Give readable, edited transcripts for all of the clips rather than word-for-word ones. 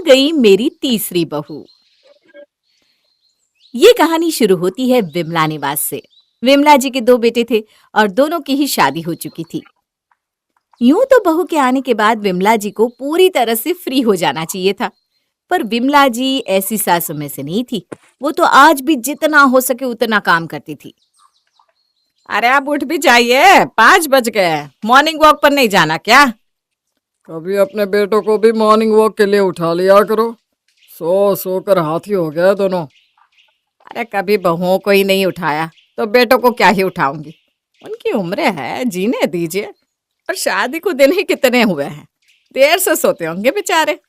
गई मेरी तीसरी बहू। ये कहानी शुरू होती है विमला निवास से। विमला जी के दो बेटे थे और दोनों की ही शादी हो चुकी थी। यूं तो बहू के आने के बाद विमला जी को पूरी तरह से फ्री हो जाना चाहिए था, पर विमला जी ऐसी सासू में से नहीं थी। वो तो आज भी जितना हो सके उतना काम करती थी। अरे आप उठ भी जाइए, 5 बज गए। मॉर्निंग वॉक पर नहीं जाना क्या? कभी अपने बेटों को भी मॉर्निंग वॉक के लिए उठा लिया करो। सो सो कर हाथी हो गया दोनों। अरे कभी बहुओं को ही नहीं उठाया तो बेटों को क्या ही उठाऊंगी। उनकी उम्र है, जीने दीजिए। और शादी को दिन ही कितने हुए हैं, देर से सोते होंगे बेचारे।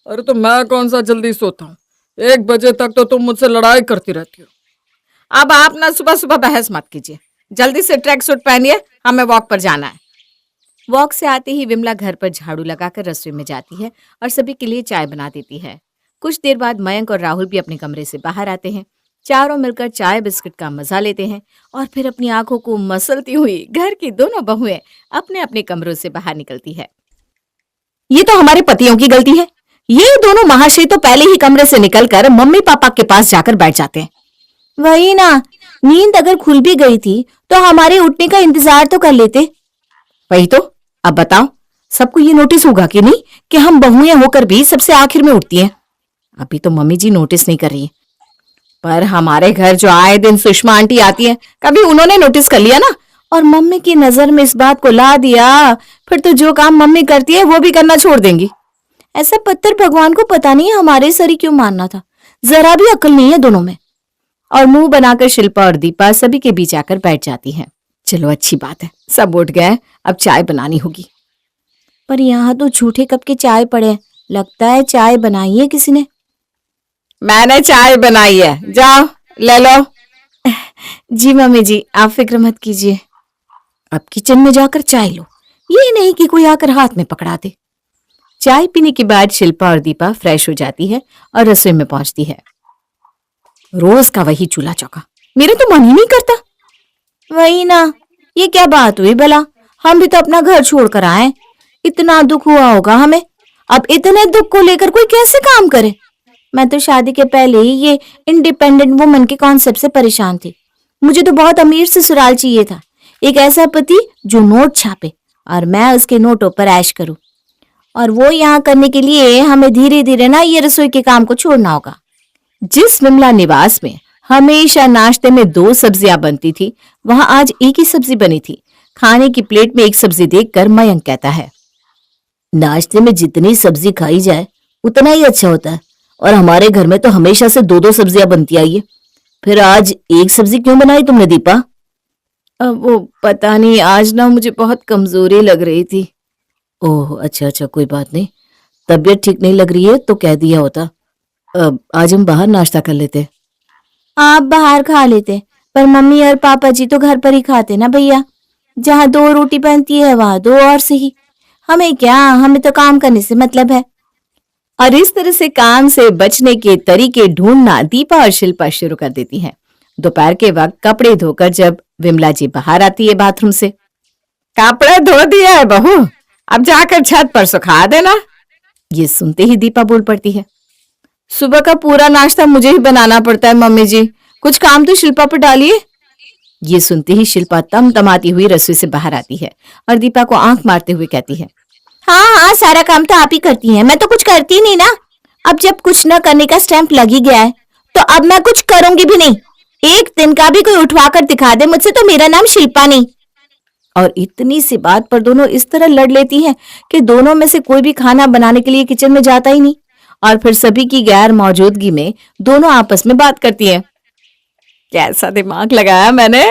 अरे तो मैं कौन सा जल्दी सोता हूँ? 1 बजे तक तो तुम मुझसे लड़ाई करती रहती हो। अब आप ना सुबह सुबह बहस मत कीजिए। जल्दी से ट्रैक सूट पहनिए, हमें वॉक पर जाना है। वॉक से आते ही विमला घर पर झाड़ू लगाकर रसोई में जाती है और सभी के लिए चाय बना देती है। कुछ देर बाद मयंक और राहुल भी अपने कमरे से बाहर आते हैं। चारों मिलकर चाय बिस्किट का मजा लेते हैं और फिर अपनी आंखों को मसलती हुई घर की दोनों बहुएं अपने अपने कमरों से बाहर निकलती है। ये तो हमारे पतियों की गलती है। ये दोनों महाशय तो पहले ही कमरे से निकलकर मम्मी पापा के पास जाकर बैठ जाते हैं। वही ना, नींद अगर खुल भी गई थी तो हमारे उठने का इंतजार तो कर लेते। वही तो। अब बताओ, सबको ये नोटिस होगा कि नहीं कि हम बहुएं होकर भी सबसे आखिर में उठती हैं। अभी तो मम्मी जी नोटिस नहीं कर रही है, पर हमारे घर जो आए दिन सुषमा आंटी आती है, कभी उन्होंने नोटिस कर लिया ना और मम्मी की नजर में इस बात को ला दिया, फिर तो जो काम मम्मी करती है वो भी करना छोड़ देंगी। ऐसा पत्थर भगवान को पता नहीं हमारे सरी क्यों मानना था। जरा भी अकल नहीं है दोनों में। और मुंह बनाकर शिल्पा और दीपा सभी के बीच आकर बैठ जाती हैं। चलो अच्छी बात है, सब उठ गए, अब चाय बनानी होगी। पर यहाँ तो झूठे कप के चाय पड़े हैं, लगता है चाय बनाई है किसी ने। मैंने चाय बनाई है, जाओ ले लो। जी मम्मी जी, आप फिक्र मत कीजिए। अब किचन में जाकर चाय लो, ये नहीं कि कोई आकर हाथ में पकड़ा दे। चाय पीने के बाद शिल्पा और दीपा फ्रेश हो जाती है और रसोई में पहुंचती है। रोज का वही चूल्हा चौका, मेरा तो मन ही नहीं करता। वही ना, ये क्या बात हुई भला? हम भी तो अपना घर छोड़कर आए। इतना दुख हुआ होगा हमें। अब इतने दुख को लेकर कोई कैसे काम करे? मैं तो शादी के पहले ही ये इंडिपेंडेंट वुमन के कॉन्सेप्ट से परेशान थी। मुझे तो बहुत अमीर ससुराल चाहिए था, एक ऐसा पति जो नोट छापे और मैं उसके नोटों पर ऐश करूं। और वो यहाँ करने के लिए हमें धीरे धीरे ना ये रसोई के काम को छोड़ना होगा। जिस विमला निवास में हमेशा नाश्ते में 2 सब्जियां बनती थी, वहां आज एक ही सब्जी बनी थी। खाने की प्लेट में एक सब्जी देखकर मयंक कहता है, नाश्ते में जितनी सब्जी खाई जाए उतना ही अच्छा होता है, और हमारे घर में तो हमेशा से 2-2 सब्जियां बनती आई है। फिर आज एक सब्जी क्यों बनाई तुमने दीपा? अब वो पता नहीं, आज ना मुझे बहुत कमजोरी लग रही थी। ओह अच्छा, कोई बात नहीं। तबीयत ठीक नहीं लग रही है तो कह दिया होता। अब आज हम बाहर नाश्ता कर लेते। आप बाहर खा लेते, पर मम्मी और पापा जी तो घर पर ही खाते ना भैया। जहाँ 2 रोटी बनती है वहां 2 और सही। हमें क्या, हमें तो काम करने से मतलब है। और इस तरह से काम से बचने के तरीके ढूंढना दीपा और शिल्पा शुरू कर देती हैं। दोपहर के वक्त कपड़े धोकर जब विमला जी बाहर आती है बाथरूम से, कपड़े धो दिया है बहू, अब जाकर छत पर सुखा देना। ये सुनते ही दीपा बोल पड़ती है, सुबह का पूरा नाश्ता मुझे ही बनाना पड़ता है मम्मी जी, कुछ काम तो शिल्पा पर डालिए। ये सुनते ही शिल्पा तमतमाती हुई रसोई से बाहर आती है और दीपा को आंख मारते हुए कहती है, हाँ, सारा काम तो आप ही करती हैं, मैं तो कुछ करती नहीं ना। अब जब कुछ न करने का स्टैंप लग ही गया है तो अब मैं कुछ करूंगी भी नहीं। एक दिन का भी कोई उठवा कर दिखा दे मुझसे तो मेरा नाम शिल्पा नहीं। और इतनी सी बात पर दोनों इस तरह लड़ लेती हैं कि दोनों में से कोई भी खाना बनाने के लिए किचन में जाता ही नहीं, और फिर सभी की गैर मौजूदगी में दोनों आपस में बात करती हैं। कैसा दिमाग लगाया मैंने,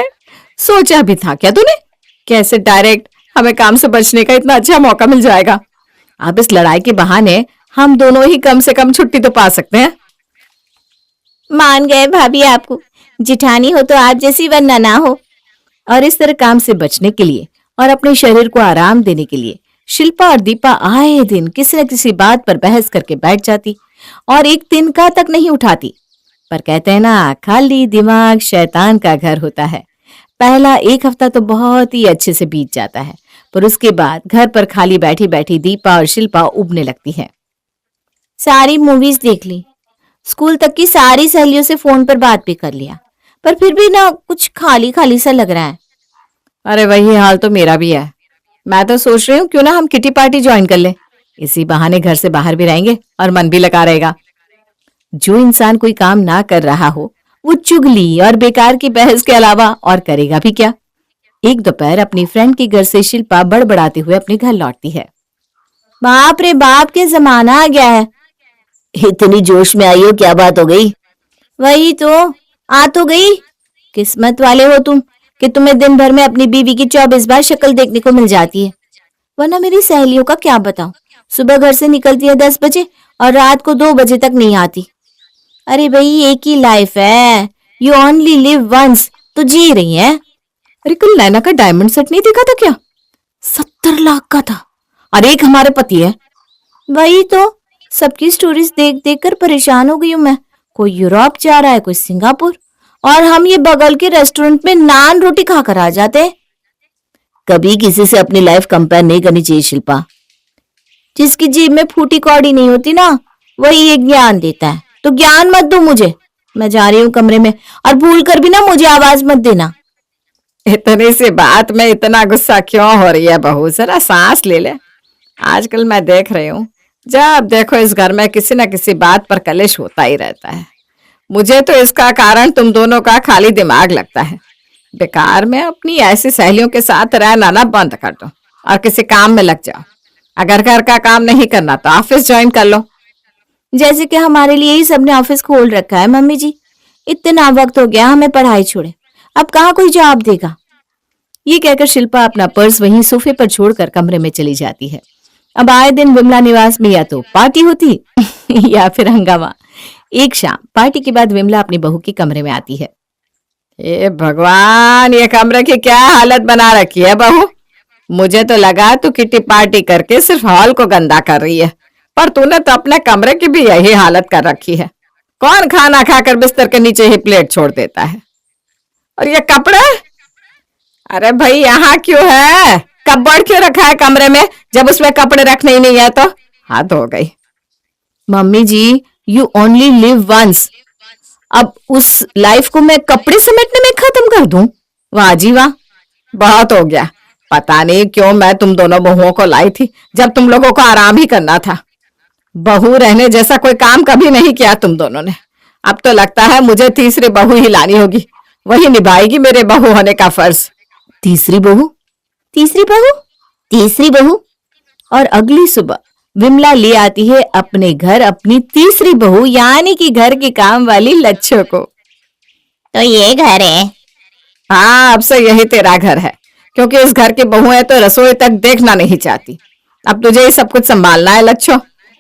सोचा भी था क्या तूने कैसे डायरेक्ट हमें काम से बचने का इतना अच्छा मौका मिल जाएगा। अब इस लड़ाई के बहाने हम दोनों ही कम से कम छुट्टी तो पा सकते हैं। मान गए भाभी, आपको जिठानी हो तो आप जैसी वरना ना हो। और इस तरह काम से बचने के लिए और अपने शरीर को आराम देने के लिए शिल्पा और दीपा आए दिन किसी न किसी बात पर बहस करके बैठ जाती और एक तिनका तक नहीं उठाती। पर कहते हैं ना, खाली दिमाग शैतान का घर होता है। पहला 1 हफ्ता तो बहुत ही अच्छे से बीत जाता है, पर उसके बाद घर पर खाली बैठी बैठी दीपा और शिल्पा उबने लगती हैं। सारी मूवीज देख ली, स्कूल तक की सारी सहेलियों से फोन पर बात भी कर लिया, पर फिर भी ना कुछ खाली खाली सा लग रहा है। अरे वही हाल तो मेरा भी है। मैं तो सोच रही हूँ क्यों ना हम किटी पार्टी ज्वाइन कर ले। इसी बहाने घर से बाहर भी रहेंगे और मन भी लगा रहेगा। जो इंसान कोई काम ना कर रहा हो वो चुगली और बेकार की बहस के अलावा और करेगा भी क्या। एक दोपहर अपनी फ्रेंड के घर से शिल्पा बड़बड़ाते हुए अपने घर लौटती है। बाप रे बाप, के जमाना आ गया है। इतनी जोश में आई हो, क्या बात हो गई? वही तो, आ तो गई। किस्मत वाले हो तुम कि तुम्हें दिन भर में अपनी बीवी की 24 बार शक्ल देखने को मिल जाती है, वरना मेरी सहेलियों का क्या बताऊं। सुबह घर से निकलती है 10 बजे और रात को 2 बजे तक नहीं आती। अरे भाई, एक ही लाइफ है, यू ओनली लिव वंस, तो जी रही है। अरे कल नैना का डायमंड सेट नहीं देखा था क्या? 70 लाख का था। अरे एक हमारे पति है। वही तो, सबकी स्टोरीज देख देख कर परेशान हो गई हूं मैं। कोई यूरोप जा रहा है, कोई सिंगापुर, और हम ये बगल के रेस्टोरेंट में नान रोटी खाकर आ जाते। कभी किसी से अपनी लाइफ कंपेयर नहीं करनी चाहिए शिल्पा। जिसकी जीभ में फूटी कौड़ी नहीं होती ना, वही एक ज्ञान देता है। तो ज्ञान मत दो मुझे, मैं जा रही हूँ कमरे में, और भूल कर भी ना मुझे आवाज मत देना। इतनी सी बात में इतना गुस्सा क्यों हो रही है बहू? जरा सांस ले ले। आजकल मैं देख रही हूँ जब देखो इस घर में किसी न किसी बात पर कलेश होता ही रहता है। मुझे तो इसका कारण तुम दोनों का खाली दिमाग लगता है। बेकार में अपनी ऐसी सहेलियों के साथ रहना ना बंद कर दो और किसी काम में लग जाओ। अगर घर का काम नहीं करना तो ऑफिस ज्वाइन कर लो। जैसे कि हमारे लिए ही सबने ऑफिस खोल रखा है मम्मी जी। इतना वक्त हो गया हमें पढ़ाई छोड़े, अब कहाँ कोई जवाब देगा। ये कहकर शिल्पा अपना पर्स वहीं सोफे पर छोड़कर कमरे में चली जाती है। अब आए दिन विमला निवास में या तो पार्टी होती या फिर हंगामा। एक शाम पार्टी के बाद विमला अपनी बहू के कमरे में आती है। ए भगवान, ये कमरे की क्या हालत बना रखी है बहू। मुझे तो लगा तू किटी पार्टी करके सिर्फ हॉल को गंदा कर रही है, पर तूने तो अपने कमरे की भी यही हालत कर रखी है। कौन खाना खाकर बिस्तर के नीचे ही प्लेट छोड़ देता है? और ये कपड़े, अरे भाई यहाँ क्यों है? कपबोर्ड क्यों रखा है कमरे में जब उसमें कपड़े रखने ही नहीं है? तो हाथ हो गई। Mummy ji, you only live once. अब उस लाइफ को मैं कपड़े समेटने में खत्म कर दूं? वाह जी वाह, बहुत हो गया। पता नहीं क्यों मैं तुम दोनों बहुओं को लाई थी जब तुम लोगों को आराम ही करना था। बहू रहने जैसा कोई काम कभी नहीं किया तुम दोनों ने। अब तो लगता है मुझे तीसरी बहू ही लानी होगी, वही निभाएगी मेरे बहू होने का फर्ज। तीसरी बहू? तीसरी बहू? तीसरी बहू? और अगली सुबह विमला ले आती है अपने घर अपनी तीसरी बहू, यानी कि घर की काम वाली लच्छो को। तो ये घर है? हाँ, अब से यही तेरा घर है, क्योंकि इस घर की बहू है तो रसोई तक देखना नहीं चाहती। अब तुझे ही सब कुछ संभालना है लच्छो।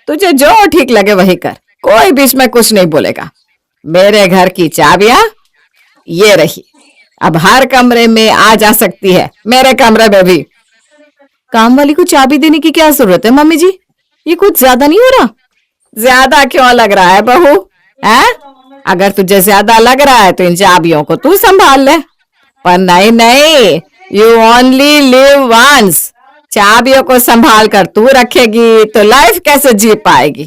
तुझे जो ठीक लगे वही कर, कोई बीच में कुछ नहीं बोलेगा। मेरे घर की चाबियां ये रही, अब हर कमरे में आ जा सकती है, मेरे कमरे में भी। काम वाली को चाबी देने की क्या जरूरत है मम्मी जी? ये कुछ ज्यादा नहीं हो रहा? ज्यादा क्यों लग रहा है बहू? है? अगर तुझे ज्यादा लग रहा है तो इन चाबियों को तू संभाल ले। पर नहीं नहीं, यू ओनली लिव वंस। चाबियों को संभाल कर तू रखेगी तो लाइफ कैसे जी पाएगी?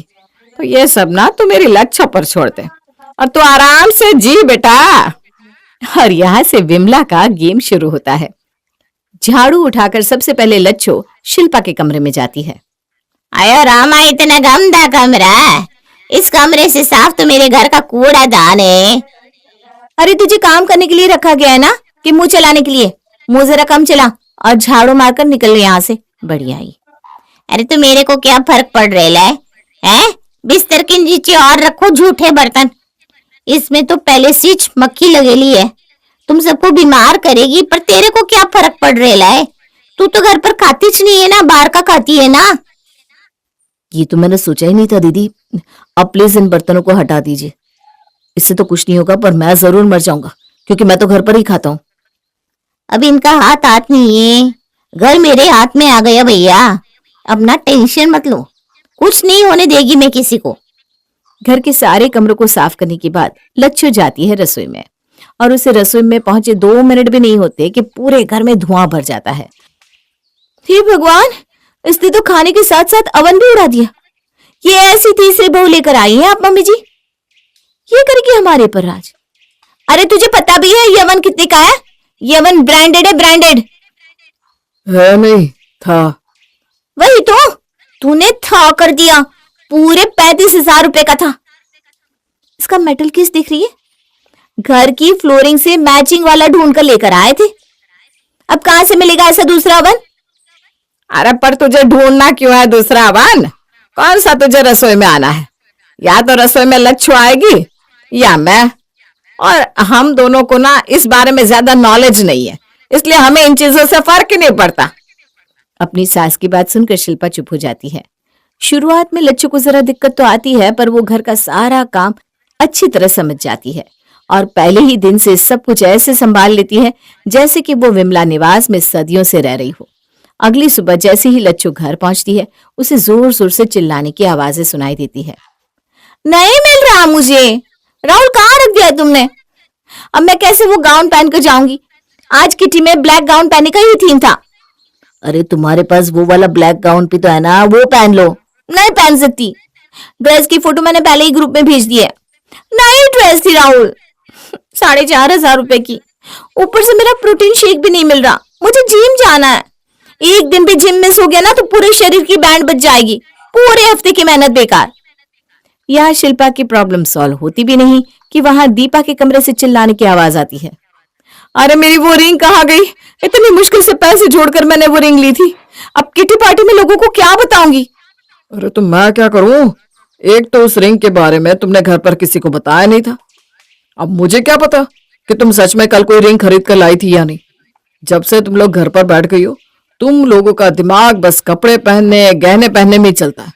तो ये सब ना तू मेरी लच्छो पर छोड़ दे और तू आराम से जी बेटा। और यहाँ से विमला का गेम शुरू होता है। झाड़ू उठाकर सबसे पहले लच्छो शिल्पा के कमरे में जाती है। आयो रामा, इतना गंदा कमरा, इस कमरे से साफ तो मेरे घर का कूड़ादान है। अरे तुझे काम करने के लिए रखा गया है ना, कि मुंह चलाने के लिए? मुंह जरा कम चला और झाड़ू मारकर निकल यहाँ से। बढ़िया ही। अरे तो मेरे को क्या फर्क पड़ रहा है? बिस्तर के नीचे और रखो झूठे बर्तन, इसमें तो पहले से ही मक्खी लगेली है, तुम सबको बीमार करेगी। पर तेरे को क्या फर्क पड़ रहा है? तू तो घर पर खाती च नहीं है ना, बाहर का खाती है ना। ये तो मैंने सोचा ही नहीं था दीदी। अब प्लीज इन बर्तनों को हटा दीजिए, इससे तो कुछ नहीं होगा, पर मैं जरूर मर जाऊंगा क्योंकि मैं तो घर पर ही खाता हूँ। अब इनका हाथ नहीं है, घर मेरे हाथ में आ गया भैया। अब ना टेंशन मत लो, कुछ नहीं होने देगी मैं किसी को। घर के सारे कमरों को साफ करने के बाद लच्छो जाती है रसोई में, और उसे रसोई में पहुंचे 2 मिनट भी नहीं होते कि पूरे घर में धुआं भर जाता है। हे भगवान, इसने तो खाने के साथ साथ अवन भी उड़ा दिया। ये ऐसी तीसरी बहू लेकर आई है आप मम्मी जी, ये करेगी हमारे पर राज। अरे तुझे पता भी है यवन कितने का है? यवन ब्रांडेड है, ब्रांडेड। है नहीं था। वही तो, तूने था कर दिया, पूरे 35,000 रुपए का था। इसका मेटल किस दिख रही है? घर की फ्लोरिंग से मैचिंग वाला ढूंढ कर लेकर आए थे, अब कहां से मिलेगा ऐसा दूसरा ओवन? अरे पर तुझे ढूंढना क्यों है दूसरा ओवन? कौन सा तुझे रसोई में आना है? या तो रसोई में लच्छू आएगी या मैं, और हम दोनों को ना इस बारे में ज्यादा नॉलेज नहीं है, इसलिए हमें इन चीजों से फर्क ही नहीं पड़ता। अपनी सास की बात सुनकर शिल्पा चुप हो जाती है। शुरुआत में लच्छू को जरा दिक्कत तो आती है, पर वो घर का सारा काम अच्छी तरह समझ जाती है और पहले ही दिन से सब कुछ ऐसे संभाल लेती है जैसे कि वो विमला निवास में सदियों से रह रही हो। अगली सुबह जैसे ही लच्छू घर पहुंचती है, उसे जोर जोर से चिल्लाने की आवाजें सुनाई देती है। नहीं मिल रहा मुझे, राहुल कहाँ रख दिया तुमने? अब मैं कैसे वो गाउन पहन कर जाऊंगी? आज किटी में ब्लैक गाउन पहनने का ही थीम था। अरे तुम्हारे पास वो वाला ब्लैक गाउन भी तो है ना, वो पहन लो। नहीं पहन सकती, ड्रेस की फोटो मैंने पहले ही ग्रुप में भेज दी है। नई ड्रेस थी राहुल, 4,500 रुपए की, ऊपर से मेरा प्रोटीन शेक भी नहीं मिल रहा। मुझे जिम जाना है, एक दिन भी जिम मिस हो गया ना तो पूरे शरीर की बैंड बच जाएगी, पूरे हफ्ते की मेहनत बेकार। यहाँ शिल्पा की प्रॉब्लम सॉल्व होती भी नहीं कि वहां दीपा के कमरे से चिल्लाने की आवाज आती है। अरे मेरी वो रिंग कहाँ गई? इतनी मुश्किल से पैसे जोड़कर मैंने वो रिंग ली थी, अब किटी पार्टी में लोगों को क्या बताऊंगी? अरे तो मैं क्या करूं? एक तो उस रिंग के बारे में तुमने घर पर किसी को बताया नहीं था, अब मुझे क्या पता कि तुम सच में कल कोई रिंग खरीद कर लाई थी या नहीं। जब से तुम लोग घर पर बैठ गई हो, तुम लोगों का दिमाग बस कपड़े पहनने गहने पहनने में ही चलता है।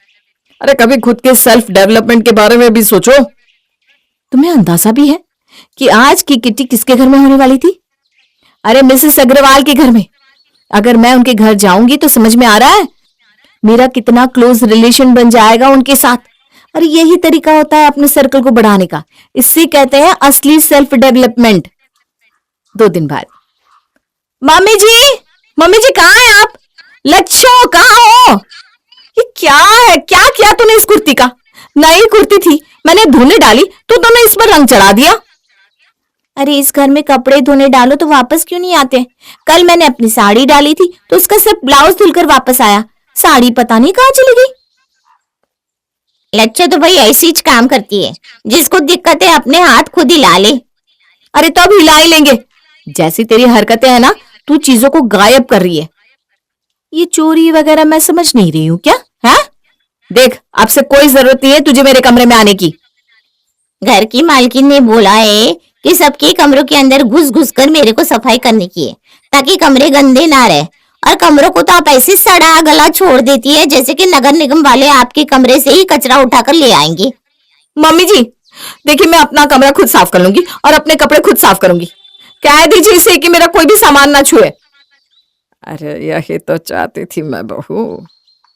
अरे कभी खुद के सेल्फ डेवलपमेंट के बारे में भी सोचो। तुम्हें अंदाजा भी है कि आज की किटी किसके घर में होने वाली थी? अरे मिसेस अग्रवाल के घर में। अगर मैं उनके घर जाऊंगी तो समझ में आ रहा है मेरा कितना क्लोज रिलेशन बन जाएगा उनके साथ। अरे यही तरीका होता है अपने सर्कल को बढ़ाने का, इससे कहते हैं असली सेल्फ डेवलपमेंट। 2 दिन बाद, मम्मी जी कहाँ हैं आप? लच्छो कहाँ हो? ये क्या है, क्या किया तूने इस कुर्ती का? नई कुर्ती थी, मैंने धोने डाली तो तुमने इस पर रंग चढ़ा दिया। अरे इस घर में कपड़े धोने डालो तो वापस क्यों नहीं आते? कल मैंने अपनी साड़ी डाली थी तो उसका सिर्फ ब्लाउज धुलकर वापस आया, साड़ी पता नहीं कहाँ चली गई। लच्छा तो भाई ऐसी ही काम करती है, जिसको दिक्कत है अपने हाथ खुद ही ला ले। अरे तो अब हिला ही लेंगे, जैसी तेरी हरकतें है ना, तू चीजों को गायब कर रही है। ये चोरी वगैरह मैं समझ नहीं रही हूँ क्या है? देख, अब से कोई जरूरत नहीं है तुझे मेरे कमरे में आने की। घर की मालकिन ने बोला है कि सबके कमरों के अंदर घुस घुस कर मेरे को सफाई करने की है, ताकि कमरे गंदे ना रहे। और कमरों को तो आप ऐसे सड़ा गला छोड़ देती है जैसे कि नगर निगम वाले आपके कमरे से ही कचरा उठाकर ले आएंगे। मम्मी जी देखिए, मैं अपना कमरा खुद साफ कर लूंगी और अपने कपड़े खुद साफ करूंगी, कह दीजिए इसे कि मेरा कोई भी सामान ना छुए। अरे यही तो चाहती थी मैं बहू।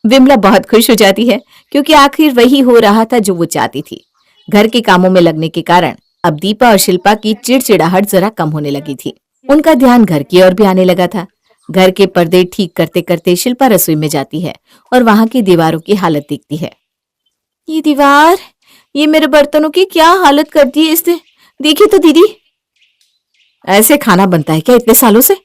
विमला बहुत खुश हो जाती है क्योंकि आखिर वही हो रहा था जो वो चाहती थी। घर के कामों में लगने के कारण अब दीपा और शिल्पा की चिड़चिड़ाहट जरा कम होने लगी थी। उनका ध्यान घर की ओर भी आने लगा था। घर के पर्दे ठीक करते करते शिल्पा रसोई में जाती है और वहां की दीवारों की हालत देखती है। ये दीवार, ये मेरे बर्तनों की क्या हालत कर दी है इसने, देखिए तो दीदी। ऐसे खाना बनता है क्या इतने सालों से?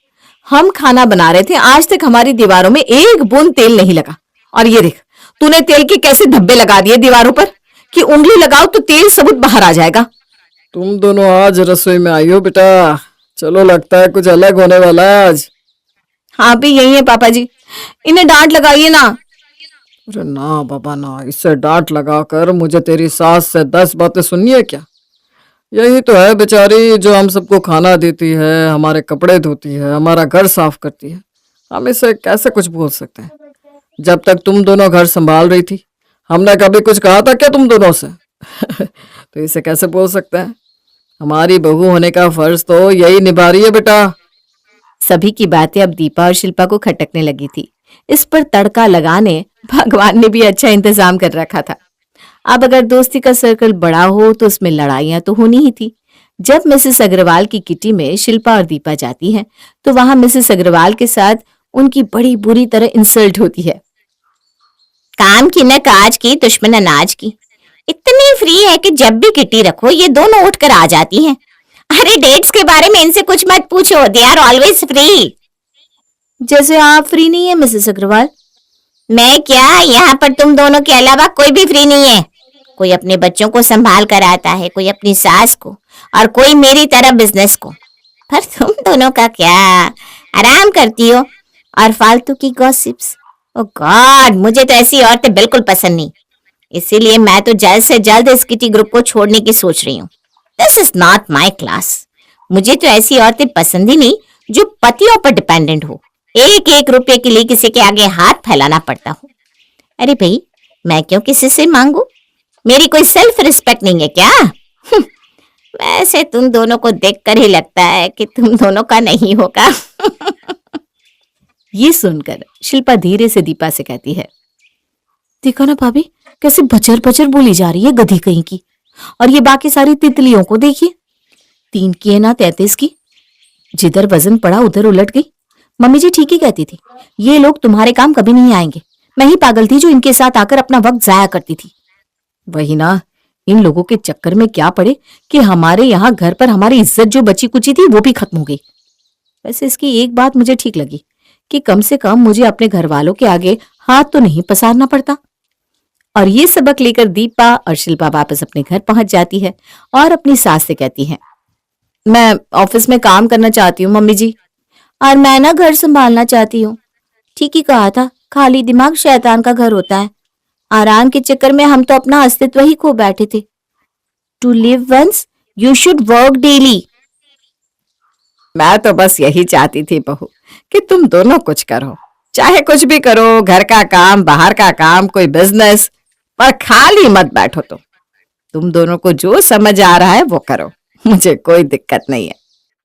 हम खाना बना रहे थे, आज तक हमारी दीवारों में एक बूंद तेल नहीं लगा, और ये देख तूने तेल के कैसे धब्बे लगा दिए दीवारों पर कि उंगली लगाओ तो तेल सबूत बाहर आ जाएगा। तुम दोनों आज रसोई में आई हो बेटा, चलो लगता है कुछ अलग होने वाला है आज। हाँ भी यही है पापा जी, इन्हें डांट लगाइए ना। अरे ना बाबा ना, इससे डांट लगाकर मुझे तेरी सास से 10 बातें सुननी है क्या? यही तो है बेचारी जो हम सबको खाना देती है, हमारे कपड़े धोती है, हमारा घर साफ करती है। हम इसे कैसे कुछ बोल सकते हैं? जब तक तुम दोनों घर संभाल रही थी, हमने कभी कुछ कहा था क्या तुम दोनों से? तो इसे कैसे बोल सकते हैं? हमारी बहू होने का फर्ज तो यही निभा रही है बेटा। सभी की बातें अब दीपा और शिल्पा को खटकने लगी थी। इस पर तड़का लगाने भगवान ने भी अच्छा इंतजाम कर रखा था। अब अगर दोस्ती का सर्कल बड़ा हो तो उसमें लड़ाइयां तो होनी ही थी। जब मिसेस अग्रवाल की किटी में शिल्पा और दीपा जाती हैं, तो वहां मिसेस अग्रवाल के साथ उनकी बड़ी बुरी तरह इंसल्ट होती है। काम की न काज की, दुश्मन अनाज की। इतनी फ्री है कि जब भी किटी रखो ये दोनों उठकर आ जाती हैं। अरे डेट्स के बारे में इनसे कुछ मत पूछो, दे आर ऑलवेज फ्री। जैसे आप फ्री नहीं है मिसेस अग्रवाल। मैं क्या, यहाँ पर तुम दोनों के अलावा कोई भी फ्री नहीं है। कोई अपने बच्चों को संभाल कर आता है, कोई अपनी सास को, और कोई मेरी तरह बिजनेस को। पर तुम दोनों का क्या, आराम करती हो और फालतू की गॉसिप्स। ओ गॉड, मुझे तो ऐसी औरतें बिल्कुल पसंद नहीं। इसीलिए मैं तो जल्द से जल्द इस किटी ग्रुप को छोड़ने की सोच रही हूँ। This is not my class. मुझे तो ऐसी औरतें पसंद ही नहीं जो पतियों पर डिपेंडेंट हो, एक एक रुपए के लिए किसी के आगे हाथ फैलाना पड़ता हो। अरे भाई, मैं क्यों किसी से मांगू? मेरी कोई सेल्फ रिस्पेक्ट नहीं है क्या? वैसे तुम दोनों को देखकर ही लगता है कि तुम दोनों का नहीं होगा। ये सुनकर शिल्पा धीरे से दीपा से कहती है, देखो ना भाभी, कैसे बचर बचर बोली जा रही है गधी कहीं की। और ये बाकी सारी तितलियों को देखिए, 3 की है ना 33 की। जिधर वजन पड़ा उधर उलट गई। मम्मी जी ठीक ही कहती थी, ये लोग तुम्हारे काम कभी नहीं आएंगे। मैं ही पागल थी जो इनके साथ आकर अपना वक्त जाया करती थी। वही ना, इन लोगों के चक्कर में क्या पड़े कि हमारे यहाँ घर पर हमारी इज्जत जो बची कुची थी वो भी खत्म हो गई। वैसे इसकी एक बात मुझे ठीक लगी कि कम से कम मुझे अपने घर वालों के आगे हाथ तो नहीं पसारना पड़ता। और ये सबक लेकर दीपा और शिल्पा वापस अपने घर पहुंच जाती है और अपनी सास से कहती है, मैं ऑफिस में काम करना चाहती हूँ मम्मी जी। और मैं ना घर संभालना चाहती हूँ। ठीक ही कहा था, खाली दिमाग शैतान का घर होता है। आराम के चक्कर में हम तो अपना अस्तित्व ही खो बैठे थे। To live once you should work daily. मैं तो बस यही चाहती थी बहू कि तुम दोनों कुछ करो, चाहे कुछ भी करो, घर का काम, बाहर का काम, कोई बिजनेस, पर खाली मत बैठो। तुम दोनों को जो समझ आ रहा है वो करो, मुझे कोई दिक्कत नहीं है।